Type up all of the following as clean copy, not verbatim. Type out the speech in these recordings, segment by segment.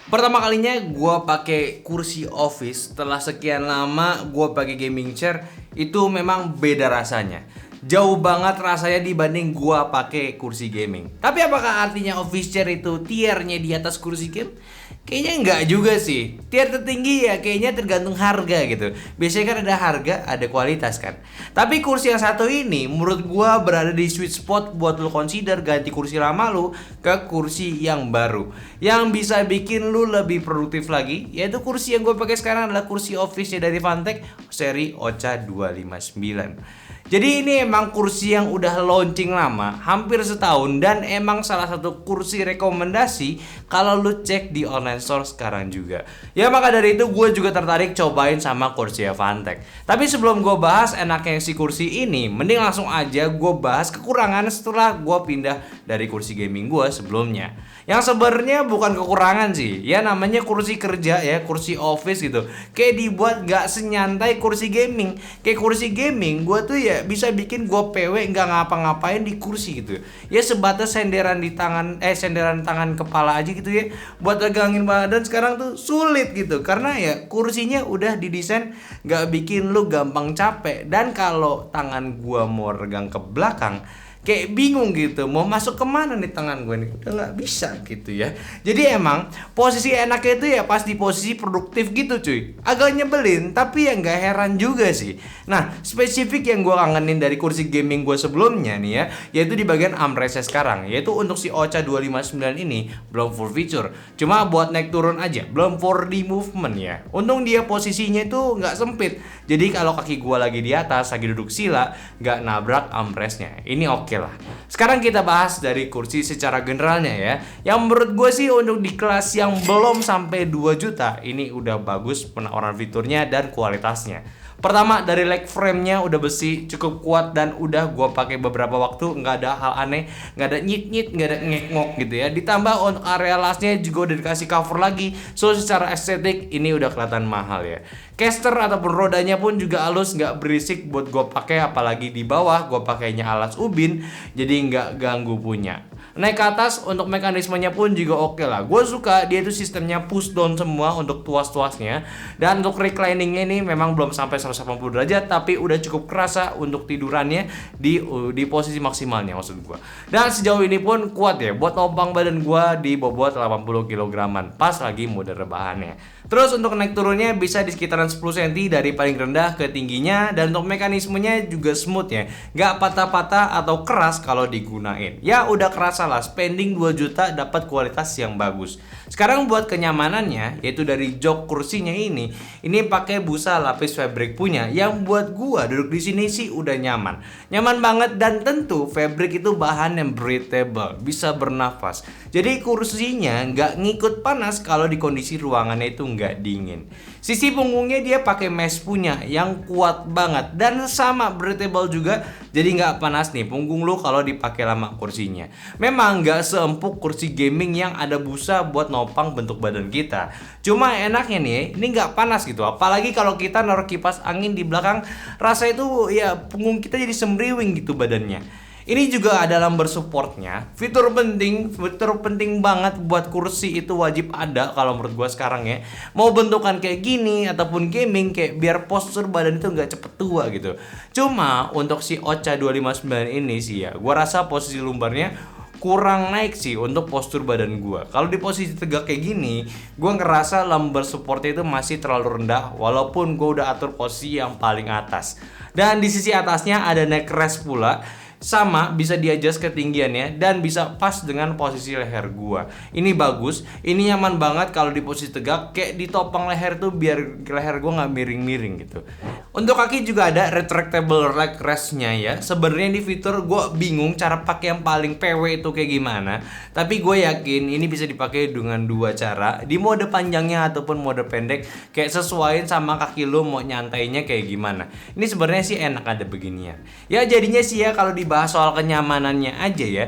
Pertama kalinya gue pakai kursi office setelah sekian lama gue pakai gaming chair, itu memang beda rasanya. Jauh banget rasanya dibanding gue pakai kursi gaming. Tapi apakah artinya office chair itu tiernya di atas kursi game? Kayaknya enggak juga sih. Tier tertinggi ya kayaknya tergantung harga gitu. Biasanya kan ada harga, ada kualitas kan. Tapi kursi yang satu ini menurut gua berada di sweet spot buat lu consider ganti kursi lama lu ke kursi yang baru, yang bisa bikin lu lebih produktif lagi. Yaitu kursi yang gue pakai sekarang adalah kursi office-nya dari Fantech seri Ocha 259. Jadi ini emang kursi yang udah launching lama, hampir setahun, dan emang salah satu kursi rekomendasi kalau lu cek di online store sekarang juga. Ya maka dari itu gue juga tertarik cobain sama kursi Fantech. Tapi sebelum gue bahas enaknya si kursi ini, mending langsung aja gue bahas kekurangan setelah gue pindah dari kursi gaming gue sebelumnya. Yang sebenarnya bukan kekurangan sih, ya namanya kursi kerja ya, kursi office gitu. Kayak dibuat gak senyantai kursi gaming. Kayak kursi gaming gue tuh ya bisa bikin gue PW nggak ngapa-ngapain di kursi gitu ya, sebatas senderan di tangan senderan tangan kepala aja gitu ya, buat tegangin badan sekarang tuh sulit gitu karena ya kursinya udah didesain nggak bikin lu gampang capek. Dan kalau tangan gue mau regang ke belakang kayak bingung gitu mau masuk kemana nih tangan gue nih, udah nggak bisa gitu ya. Jadi emang posisi enaknya itu ya pas di posisi produktif gitu cuy, agak nyebelin tapi ya nggak heran juga sih. Nah spesifik yang gue kangenin dari kursi gaming gue sebelumnya nih ya, yaitu di bagian armrestnya sekarang, yaitu untuk si Ocha 259 ini belum full feature, cuma buat naik turun aja, belum 4D movement ya. Untung dia posisinya itu nggak sempit, jadi kalau kaki gue lagi di atas lagi duduk sila nggak nabrak armrestnya. Ini oke lah. Sekarang kita bahas dari kursi secara generalnya ya. Yang menurut gue sih untuk di kelas yang belum sampai 2 juta ini udah bagus penawaran fiturnya dan kualitasnya. Pertama dari leg frame-nya udah besi, cukup kuat, dan udah gue pakai beberapa waktu, nggak ada hal aneh, nggak ada nyit-nyit, nggak ada ngek-ngok gitu ya. Ditambah untuk area lasnya juga udah dikasih cover lagi, so secara estetik ini udah kelihatan mahal ya. Caster ataupun rodanya pun juga halus, nggak berisik buat gue pakai, apalagi di bawah gue pakainya alas ubin, jadi nggak ganggu punya. Naik ke atas untuk mekanismenya pun juga oke lah. Gue suka dia itu sistemnya push down semua untuk tuas-tuasnya. Dan untuk recliningnya ini memang belum sampai 180 derajat, tapi udah cukup kerasa untuk tidurannya di posisi maksimalnya maksud gue. Dan sejauh ini pun kuat ya buat nopang badan gue di bobot 80 kg pas lagi mode rebahannya. Terus untuk naik turunnya bisa di sekitaran 10 cm dari paling rendah ke tingginya. Dan untuk mekanismenya juga smooth ya, gak patah-patah atau keras kalau digunain. Ya udah kerasa lah, spending 2 juta dapat kualitas yang bagus. Sekarang buat kenyamanannya, yaitu dari jok kursinya ini pakai busa lapis fabric punya, yang buat gua duduk di sini sih udah nyaman. Nyaman banget, dan tentu fabric itu bahan yang breathable, bisa bernafas. Jadi kursinya nggak ngikut panas kalau di kondisi ruangannya itu nggak dingin. Sisi punggungnya dia pakai mesh punya yang kuat banget dan sama breathable juga, jadi nggak panas nih punggung lu kalau dipakai lama kursinya. Memang nggak seempuk kursi gaming yang ada busa buat nopang bentuk badan kita. Cuma enaknya nih, ini nggak panas gitu. Apalagi kalau kita naruh kipas angin di belakang, rasa itu ya punggung kita jadi semriwing gitu badannya. Ini juga ada lumbar supportnya. Fitur penting banget buat kursi itu wajib ada kalau menurut gua sekarang ya. Mau bentukan kayak gini ataupun gaming, kayak biar postur badan itu nggak cepet tua gitu. Cuma untuk si Ocha 259 ini sih ya, gua rasa posisi lumbarnya kurang naik sih untuk postur badan gua. Kalau di posisi tegak kayak gini, gua ngerasa lumbar supportnya itu masih terlalu rendah, walaupun gua udah atur posisi yang paling atas. Dan di sisi atasnya ada neck rest pula, sama bisa di-adjust ketinggiannya dan bisa pas dengan posisi leher gua. Ini bagus, ini nyaman banget kalau di posisi tegak, kayak ditopang leher tuh biar leher gua nggak miring-miring gitu. Untuk kaki juga ada retractable leg rest-nya ya. Sebenarnya di fitur gua bingung cara pakai yang paling PW itu kayak gimana, tapi gue yakin ini bisa dipakai dengan dua cara, di mode panjangnya ataupun mode pendek, kayak sesuaiin sama kaki lu mau nyantainya kayak gimana. Ini sebenarnya sih enak ada beginian. Ya jadinya sih ya kalau dibahas soal kenyamanannya aja ya,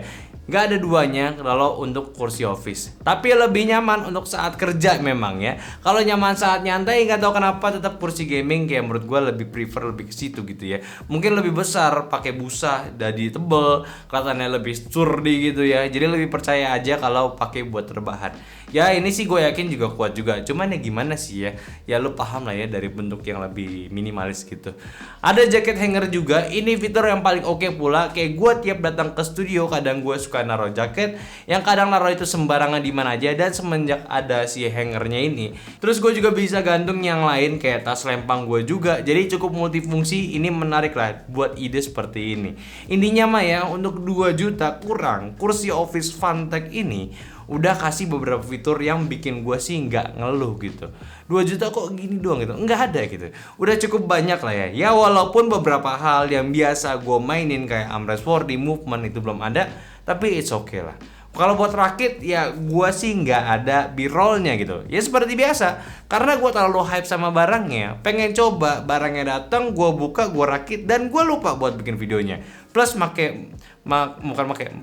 Nggak ada duanya kalau untuk kursi office. Tapi lebih nyaman untuk saat kerja memang ya. Kalau nyaman saat nyantai nggak tahu kenapa tetap kursi gaming kayak menurut gue lebih prefer lebih ke situ gitu ya. Mungkin lebih besar, pakai busa, dadi tebel, kelihatannya lebih sturdy gitu ya. Jadi lebih percaya aja kalau pakai buat rebahan. Ya ini sih gue yakin juga kuat juga. Cuman ya gimana sih ya? Ya lu paham lah ya dari bentuk yang lebih minimalis gitu. Ada jaket hanger juga. Ini fitur yang paling oke pula. Kayak gue tiap datang ke studio kadang gue suka naruh jaket, yang kadang naruh itu sembarangan di mana aja. Dan semenjak ada si hangernya ini, terus gue juga bisa gantung yang lain kayak tas lempang gue juga. Jadi cukup multifungsi. Ini menarik lah buat ide seperti ini. Intinya mah ya, untuk 2 juta kurang, kursi office Funtech ini udah kasih beberapa fitur yang bikin gue sih nggak ngeluh gitu. 2 juta kok gini doang gitu, nggak ada gitu. Udah cukup banyak lah ya. Ya walaupun beberapa hal yang biasa gue mainin kayak armrest 4D, movement itu belum ada, tapi it's okay lah. Kalau buat rakit ya gue sih nggak ada b-rollnya gitu. Ya seperti biasa, karena gue terlalu hype sama barangnya, pengen coba barangnya datang, gue buka, gue rakit, dan gue lupa buat bikin videonya. Plus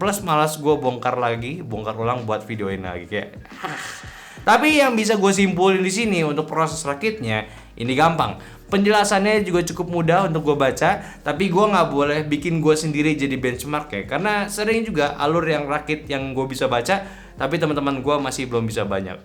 plus malas gue bongkar ulang buat videoin lagi kayak. Tapi yang bisa gue simpulin di sini untuk proses rakitnya ini gampang. Penjelasannya juga cukup mudah untuk gue baca, tapi gue nggak boleh bikin gue sendiri jadi benchmark ya, karena sering juga alur yang rakit yang gue bisa baca, tapi teman-teman gue masih belum bisa baca,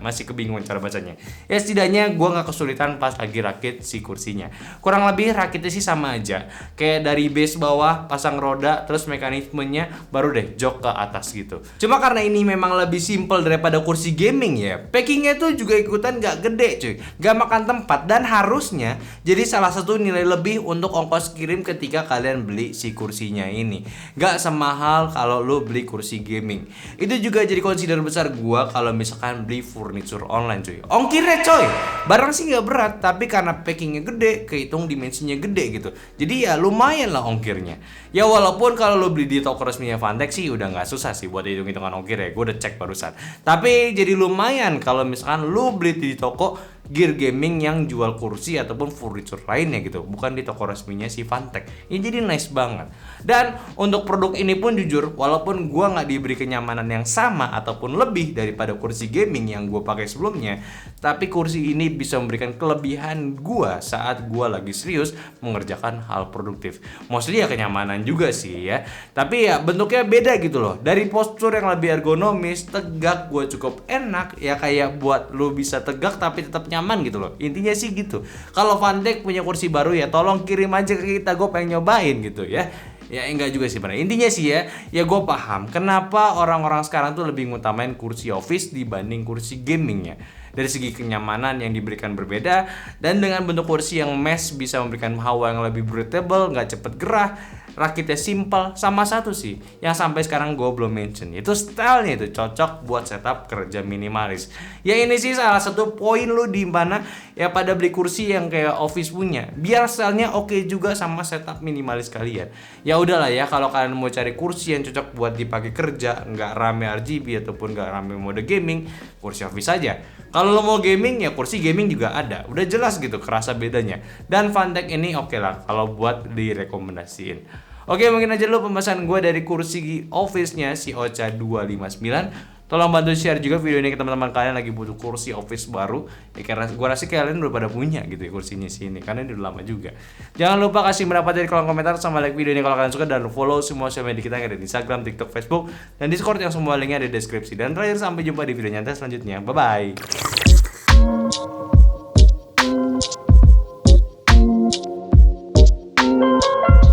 masih kebingungan cara bacanya. Ya setidaknya gue nggak kesulitan pas lagi rakit si kursinya. Kurang lebih rakitnya sih sama aja, kayak dari base bawah pasang roda, terus mekanismenya baru deh jok ke atas gitu. Cuma karena ini memang lebih simple daripada kursi gaming ya, packingnya tuh juga ikutan nggak gede cuy, nggak makan tempat, dan harusnya jadi salah satu nilai lebih untuk ongkos kirim ketika kalian beli si kursinya ini. Nggak semahal kalau lu beli kursi gaming. Itu juga jadi consider besar gua kalau misalkan beli furniture online cuy. Ongkirnya coy, barang sih nggak berat, tapi karena packingnya gede, kehitung dimensinya gede gitu. Jadi ya lumayan lah ongkirnya. Ya walaupun kalau lu beli di toko resminya Funtech sih udah nggak susah sih buat hitung-hitungan ongkir ya. Gua udah cek barusan. Tapi jadi lumayan kalau misalkan lu beli di toko gear gaming yang jual kursi ataupun furniture lainnya gitu, bukan di toko resminya si Funtech. Ini jadi nice banget. Dan untuk produk ini pun jujur, walaupun gua nggak diberi kenyamanan yang sama ataupun lebih daripada kursi gaming yang gua pakai sebelumnya, tapi kursi ini bisa memberikan kelebihan gua saat gua lagi serius mengerjakan hal produktif. Mostly ya kenyamanan juga sih ya, tapi ya bentuknya beda gitu loh. Dari postur yang lebih ergonomis, tegak, gua cukup enak ya, kayak buat lu bisa tegak tapi tetap nyaman gitu loh. Intinya sih gitu. Kalau Funtech punya kursi baru ya tolong kirim aja ke kita, gue pengen nyobain gitu ya. Ya enggak juga sih benar. Intinya sih ya gue paham kenapa orang-orang sekarang tuh lebih ngutamain kursi office dibanding kursi gamingnya. Dari segi kenyamanan yang diberikan berbeda, dan dengan bentuk kursi yang mesh bisa memberikan hawa yang lebih breathable, nggak cepet gerah, rakitnya simple. Sama satu sih yang sampai sekarang gue belum mention, itu stylenya itu cocok buat setup kerja minimalis. Ya ini sih salah satu poin lu di mana ya pada beli kursi yang kayak office punya, biar stylenya oke juga sama setup minimalis kalian. Ya udahlah ya, kalau kalian mau cari kursi yang cocok buat dipakai kerja, nggak rame RGB ataupun nggak rame mode gaming, kursi office aja. Kalau lo mau gaming ya kursi gaming juga ada, udah jelas gitu kerasa bedanya. Dan Funtech ini oke lah kalau buat direkomendasiin. Oke, mungkin aja dulu pembahasan gue dari kursi office-nya si Ocha 259. Tolong bantu share juga video ini ke teman-teman kalian lagi butuh kursi office baru ya, karena gue rasa kalian udah pada punya gitu ya kursinya sini, karena ini udah lama juga. Jangan lupa kasih pendapat dari kolom komentar sama like video ini kalau kalian suka, dan follow semua sosial media kita yang ada di Instagram, TikTok, Facebook, dan Discord yang semua linknya ada di deskripsi. Dan terakhir, sampai jumpa di video nyantai selanjutnya. Bye bye.